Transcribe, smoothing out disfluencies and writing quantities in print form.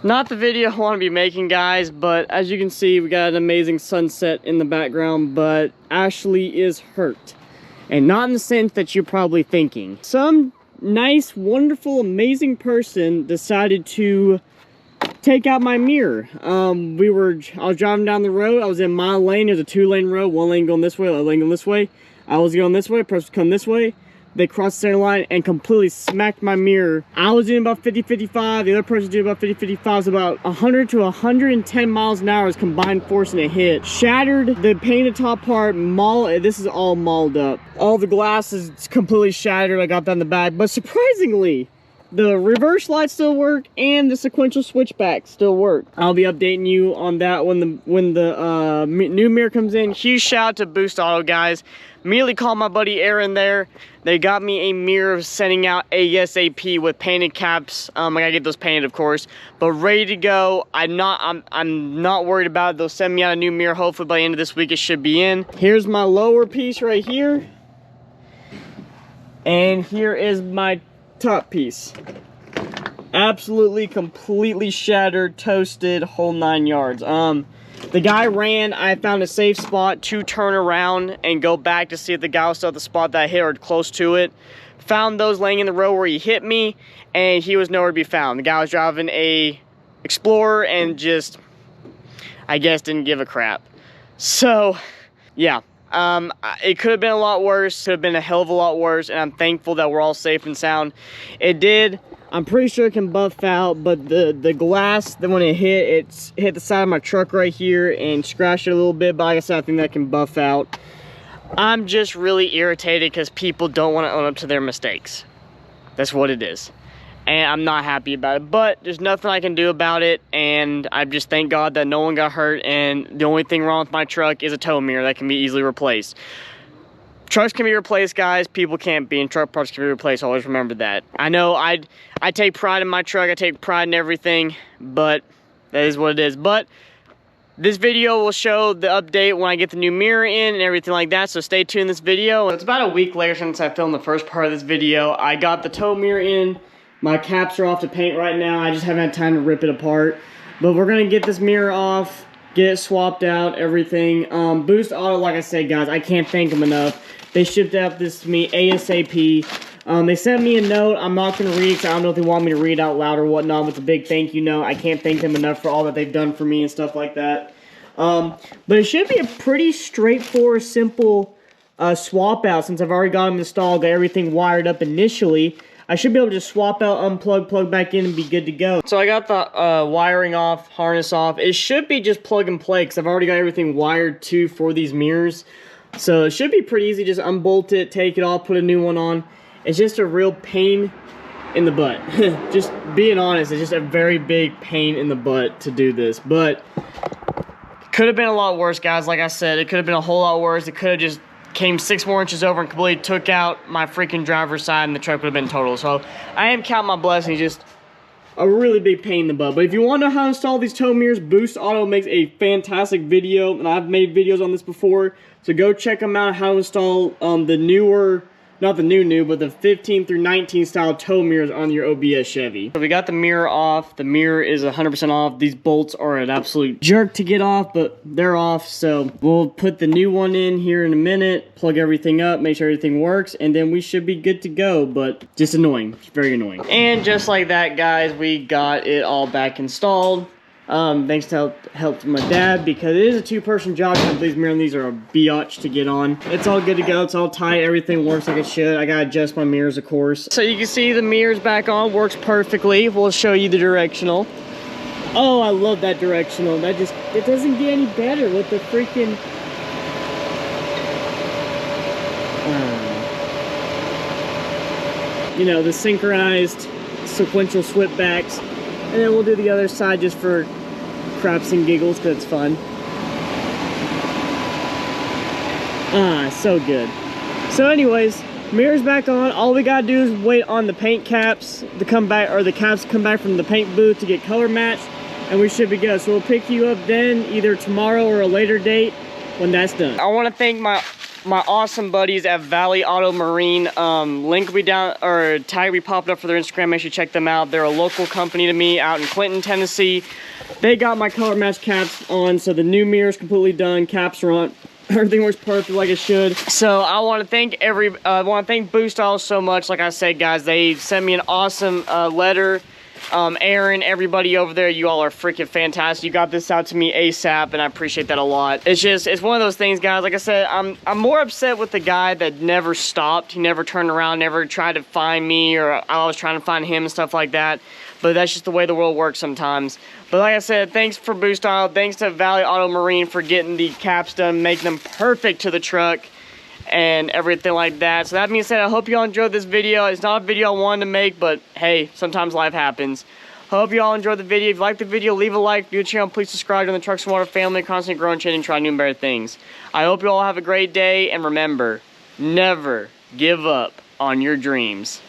Not the video I want to be making, guys, but as you can see, we got an amazing sunset in the background, but Ashley is hurt. And not in the sense that you're probably thinking. Some nice, wonderful, amazing person decided to take out my mirror. I was driving down the road. I was in my lane. There's a 2-lane road. One lane going this way, other lane going this way. I was going this way, person come this way. They crossed the center line and completely smacked my mirror. I was doing about 50-55. The other person doing about 50-55. So about 100 to 110 miles an hour is combined force in a hit. Shattered the painted top part. This is all mauled up. All the glass is completely shattered. I got that in the back. But surprisingly, the reverse lights still work and the sequential switchback still work. I'll be updating you on that when the new mirror comes in. Huge shout out to Boost Auto, guys. Immediately called my buddy Aaron there. They got me a mirror sending out ASAP with painted caps. I gotta get those painted, of course, but ready to go. I'm not worried about it. They'll send me out a new mirror. Hopefully by the end of this week it should be in. Here's my lower piece right here, and here is my top piece. Absolutely, completely shattered, toasted, whole 9 yards. The guy ran. I found a safe spot to turn around and go back to see if the guy was still at the spot that I hit or close to it. Found those laying in the road where he hit me, and he was nowhere to be found. The guy was driving a Explorer and just, I guess, didn't give a crap. So, yeah. It could have been a lot worse. Could have been a hell of a lot worse, and I'm thankful that we're all safe and sound. It did. I'm pretty sure it can buff out, but the glass, then when it hit the side of my truck right here and scratched it a little bit, but like I said, I think that can buff out. I'm just really irritated because people don't want to own up to their mistakes. That's what it is. And I'm not happy about it, but there's nothing I can do about it, and I just thank God that no one got hurt, and the only thing wrong with my truck is a tow mirror that can be easily replaced. Trucks can be replaced, guys. People can't be, and truck parts can be replaced. Always remember that. I know I take pride in my truck. I take pride in everything, but that is what it is. But this video will show the update when I get the new mirror in and everything like that, so stay tuned in this video. It's about a week later since I filmed the first part of this video. I got the tow mirror in. My caps are off to paint right now. I just haven't had time to rip it apart. But we're going to get this mirror off, get it swapped out, everything. Boost Auto, like I said, guys, I can't thank them enough. They shipped out this to me ASAP. They sent me a note. I'm not going to read it, I don't know if they want me to read out loud or whatnot. With a big thank you note. I can't thank them enough for all that they've done for me and stuff like that. But it should be a pretty straightforward, simple swap out since I've already got them installed, got everything wired up initially. I should be able to just swap out, unplug, plug back in, and be good to go. So I got the wiring off, harness off. It should be just plug and play because I've already got everything wired too for these mirrors. So it should be pretty easy. Just unbolt it, take it off, put a new one on. It's just a real pain in the butt. Just being honest, it's just a very big pain in the butt to do this. But could have been a lot worse, guys. Like I said, it could have been a whole lot worse. It could have just came 6 more inches over and completely took out my freaking driver's side, and the truck would have been total. So I am counting my blessings. Just a really big pain in the butt. But if you want to know how to install these tow mirrors, Boost Auto makes a fantastic video, and I've made videos on this before. So go check them out, how to install the newer, not the new, but the 15 through 19 style tow mirrors on your OBS Chevy. So we got the mirror off. The mirror is 100% off. These bolts are an absolute jerk to get off, but they're off. So we'll put the new one in here in a minute, plug everything up, make sure everything works, and then we should be good to go. But just annoying, very annoying. And just like that, guys, we got it all back installed. Thanks to help from my dad, because it is a 2-person job. These mirrors, these are a biatch to get on. It's all good to go. It's all tight. Everything works like it should. I gotta adjust my mirrors, of course. So you can see the mirrors back on. Works perfectly. We'll show you the directional. Oh, I love that directional. That just, it doesn't get any better with the freaking... you know, the synchronized sequential switchbacks. And then we'll do the other side just for craps and giggles, because it's fun. So good. So anyways, mirrors back on. All we gotta do is wait on the paint caps to come back, or the caps to come back from the paint booth to get color matched, and we should be good. So we'll pick you up then, either tomorrow or a later date when that's done. I want to thank my my awesome buddies at Valley Auto Marine. Link will be down, or tag will be popping up for their Instagram. Make sure you check them out. They're a local company to me out in Clinton, Tennessee. They got my color match caps on, so the new mirror's completely done. Caps are on. Everything works perfect like it should. So I want to thank Boost Oil so much. Like I said, guys, they sent me an awesome letter. Aaron, everybody over there, you all are freaking fantastic. You got this out to me ASAP, and I appreciate that a lot. It's one of those things, guys. Like I said, I'm more upset with the guy that never stopped. He never turned around, never tried to find me, or I was trying to find him and stuff like that. But that's just the way the world works sometimes. But like I said, thanks for Boost Oil. Thanks to Valley Auto Marine for getting the caps done, making them perfect to the truck and everything like that. So that being said, I hope you all enjoyed this video. It's not a video I wanted to make, but hey, sometimes life happens. Hope you all enjoyed the video. If you liked the video, leave a like. If you're new to the channel, please subscribe to the Trucks and Water family. Constantly growing, changing, trying new and better things. I hope you all have a great day, and remember, never give up on your dreams.